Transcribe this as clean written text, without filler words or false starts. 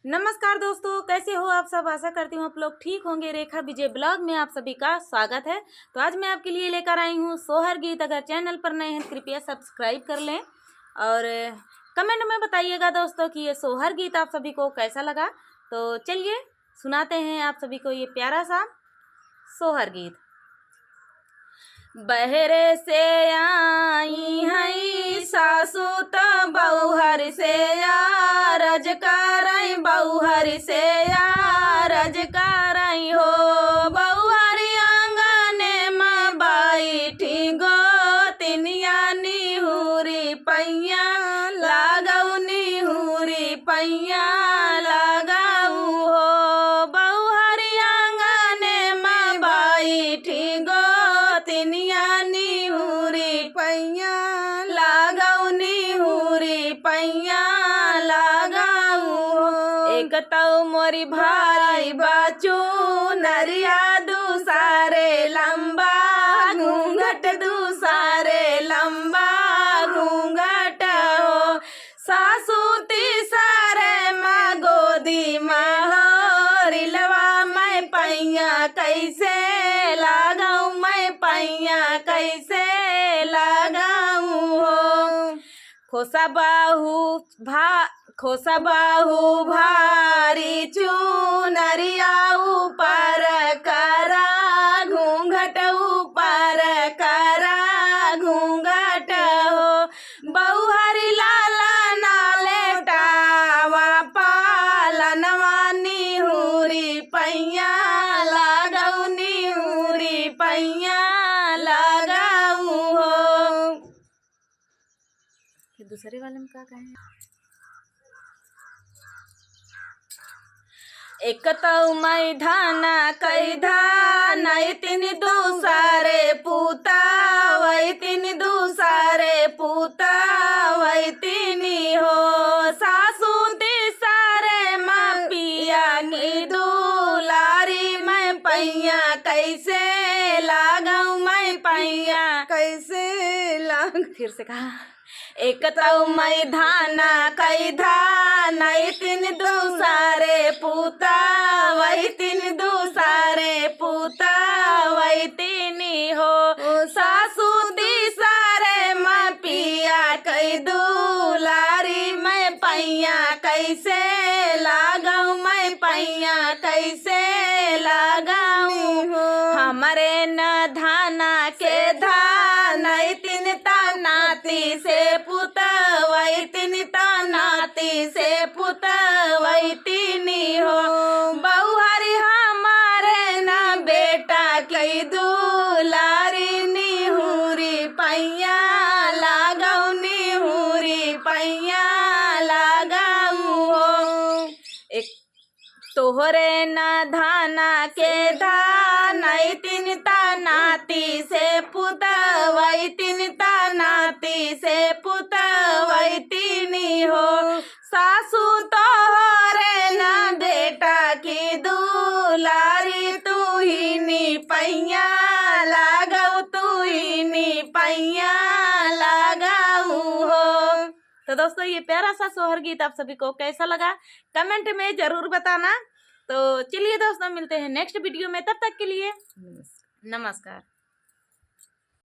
नमस्कार दोस्तों, कैसे हो आप सब। आशा करती हूँ आप लोग ठीक होंगे। रेखा विजय ब्लॉग में आप सभी का स्वागत है। तो आज मैं आपके लिए लेकर आई हूँ सोहर गीत। अगर चैनल पर नए हैं कृपया सब्सक्राइब कर लें और कमेंट में बताइएगा दोस्तों कि ये सोहर गीत आप सभी को कैसा लगा। तो चलिए सुनाते हैं आप सभी को ये प्यारा सा सोहर गीत। बहरे से आई हई सासू तो बउहर से रज करई बउहर से रज करई हो। बउहरी आंगने में बैठी गोतिनिया निहुरी पैया लागऊ निहुरी पैया लागऊ हो। बउहरी आंगने में बैठी गोतिनिया निहुरी पैया लागऊ निहुरी पैया लागऊ हो। एक तो मोरी भाई बाचू नरिया दूसरे लंबा घूंघट दूसरे लंबा घूंघट हो। सासू तीसरे माँ गोदी माँ हो। रिलवा मैं पैया कैसे लगाऊं मैं पैया कैसे लगाऊं हो। खोसा बाहू भारी चूनरिया ऊपर करा घूंघट ऊपर करा घूंघट हो। बउहरी लाला नाले टावा पालनवा निहुरी पैया लागऊ निहुरी पैया लागऊ हो। दूसरे वाले में क्या कहें। एक तो मैं धाना कई धान तीन दूसरे पूता वही तीन दूसरे पूता वही तीनी हो। सासू तीसरे माँ पिया की दुलारी मैं पैया कैसे लगाऊं मैं पैया कैसे लाग। फिर से कहा। एक तो मैं धाना कई धान तीन दूसरे पूता वही तीन दूसरे पूता वही तीनी हो। सासू तीसरे माँ पिया कई दुलारी मैं पैया कैसे लगाऊं मैं पैया कैसे लगाऊं हो। हमारे न धाना के धान तीन नाती से पुत वही तीन नाती से पुत वही तीनी हो। बउहरी हमारे न बेटा की दुलारी निहुरी पैया लागऊ निहुरी पैया लागऊ हो। एक तोहरे न धाना के धान तीन नाती से पुत वही तीन नाती से पुत वही तीनी हो। सासू तोहरे न बेटा की दुलारी तू ही नी पैया लागऊ तू ही नी पैया लागऊ हो। तो दोस्तों ये प्यारा सा सोहर गीत आप सभी को कैसा लगा कमेंट में जरूर बताना। तो चलिए दोस्तों मिलते हैं नेक्स्ट वीडियो में, तब तक के लिए नमस्कार।